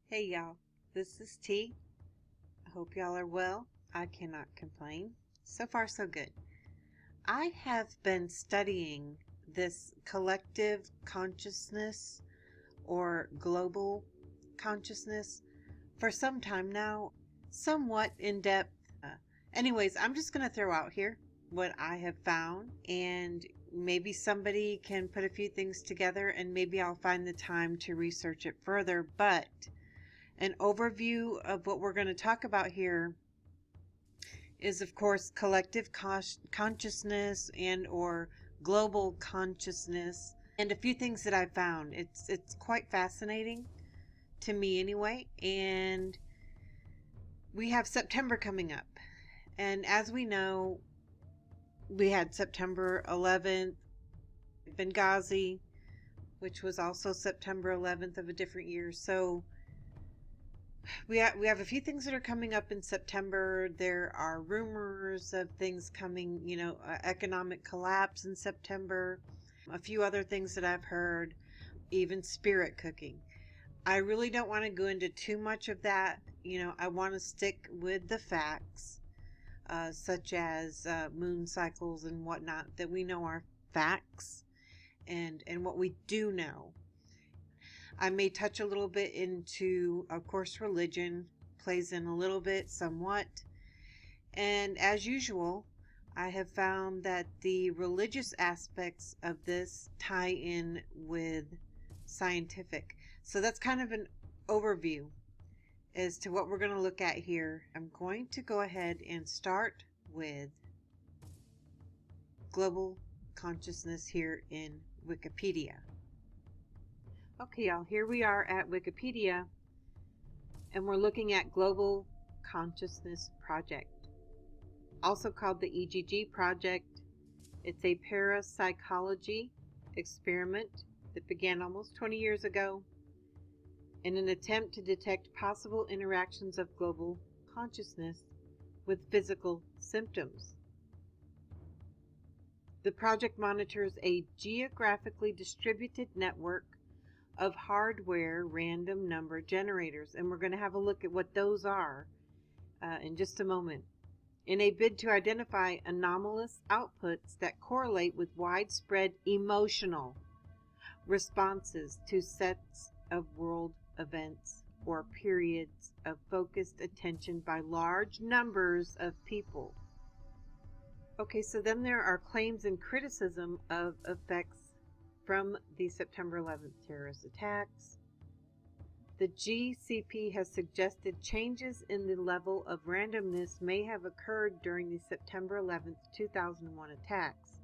Hey y'all, this is T. I hope y'all are well. I cannot complain. So far, so good. I have been studying this collective consciousness or global consciousness for some time now, somewhat in depth. Anyways, I'm just going to throw out here what I have found, and maybe somebody can put a few things together, and maybe I'll find the time to research it further. But an overview of what we're going to talk about here is, of course, collective consciousness and or global consciousness, and a few things that I found. It's quite fascinating to me anyway, and we have September coming up. And as we know, we had September 11th, Benghazi, which was also September 11th of a different year. So we have a few things that are coming up in September. There are rumors of things coming, economic collapse in September, a few other things that I've heard, even spirit cooking. I really don't want to go into too much of that. I want to stick with the facts, such as moon cycles and whatnot, that we know are facts, and what we do know. I may touch a little bit into, of course, religion plays in a little bit, somewhat. And as usual, I have found that the religious aspects of this tie in with scientific. So that's kind of an overview as to what we're going to look at here. I'm going to go ahead and start with global consciousness here in Wikipedia. Okay, y'all, here we are at Wikipedia, and we're looking at Global Consciousness Project, also called the EGG Project. It's a parapsychology experiment that began almost 20 years ago in an attempt to detect possible interactions of global consciousness with physical symptoms. The project monitors a geographically distributed network of hardware random number generators, and we're going to have a look at what those are in just a moment, in a bid to identify anomalous outputs that correlate with widespread emotional responses to sets of world events or periods of focused attention by large numbers of people. Okay, so then there are claims and criticism of effects from the September 11th terrorist attacks. The GCP has suggested changes in the level of randomness may have occurred during the September 11th, 2001 attacks,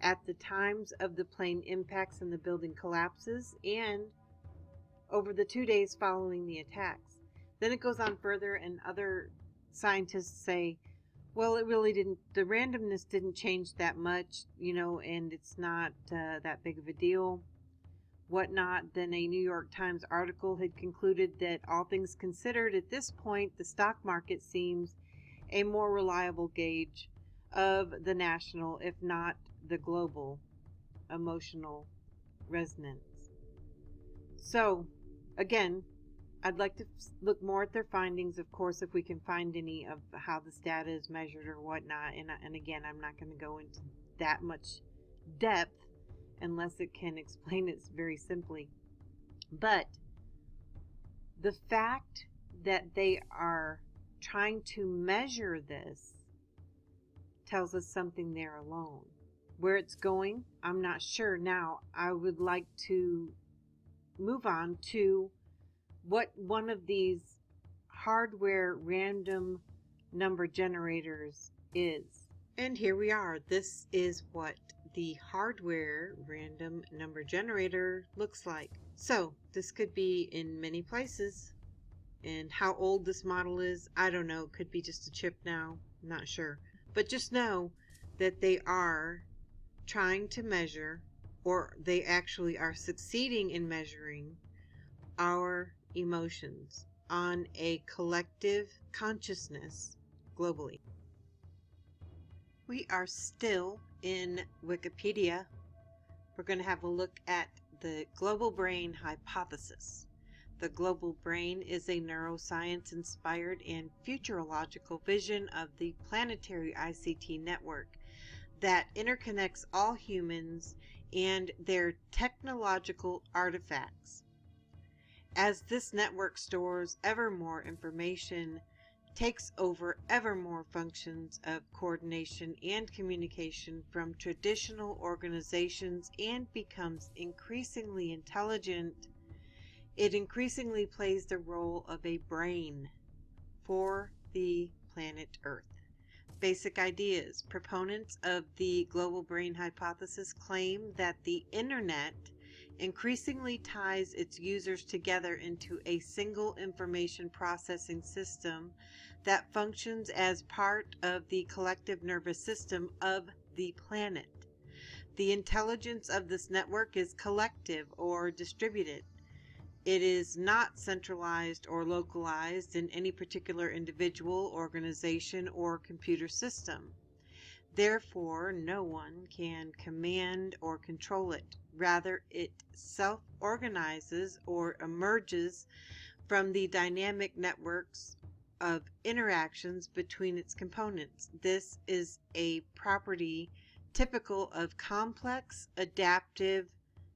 at the times of the plane impacts and the building collapses, and over the 2 days following the attacks. Then it goes on further, and other scientists say, well, it really didn't, the randomness didn't change that much, and it's not that big of a deal, whatnot. Then a New York Times article had concluded that all things considered, at this point, the stock market seems a more reliable gauge of the national, if not the global, emotional resonance. So, again, I'd like to look more at their findings, of course, if we can find any of how this data is measured or whatnot. And again, I'm not going to go into that much depth unless it can explain it very simply. But the fact that they are trying to measure this tells us something there alone. Where it's going, I'm not sure. Now, I would like to move on to what one of these hardware random number generators is. And here we are. This is what the hardware random number generator looks like. So this could be in many places. And how old this model is, I don't know. It could be just a chip now. I'm not sure. But just know that they are trying to measure, or they actually are succeeding in measuring, our emotions on a collective consciousness globally. We are still in Wikipedia. We're going to have a look at the global brain hypothesis. The global brain is a neuroscience-inspired and futurological vision of the planetary ICT network that interconnects all humans and their technological artifacts. As this network stores ever more information, takes over ever more functions of coordination and communication from traditional organizations and becomes increasingly intelligent, it increasingly plays the role of a brain for the planet Earth. Basic ideas. Proponents of the global brain hypothesis claim that the internet increasingly ties its users together into a single information processing system that functions as part of the collective nervous system of the planet. The intelligence of this network is collective or distributed. It is not centralized or localized in any particular individual, organization, or computer system. Therefore, no one can command or control it. Rather, it self-organizes or emerges from the dynamic networks of interactions between its components. This is a property typical of complex adaptive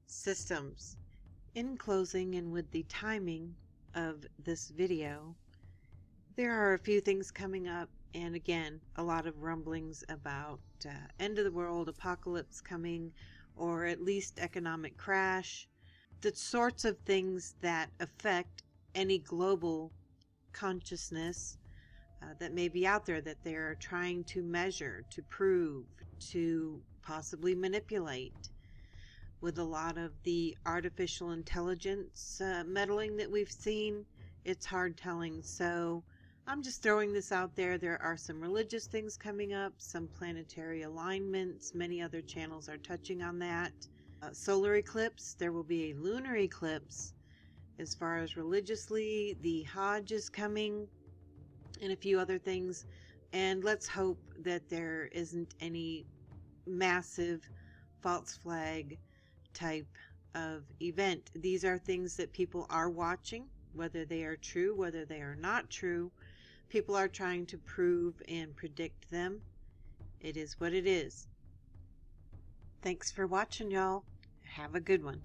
systems. In closing, and with the timing of this video, there are a few things coming up, and again, a lot of rumblings about end of the world, apocalypse coming, or at least economic crash, the sorts of things that affect any global consciousness that may be out there that they're trying to measure, to prove, to possibly manipulate. With a lot of the artificial intelligence meddling that we've seen, it's hard telling. So I'm just throwing this out there. There are some religious things coming up, some planetary alignments. Many other channels are touching on that. Solar eclipse. There will be a lunar eclipse. As far as religiously, the hajj is coming, and a few other things. And let's hope that there isn't any massive false flag type of event. These are things that people are watching, whether they are true, whether they are not true. People are trying to prove and predict them. It is what it is. Thanks for watching, y'all. Have a good one.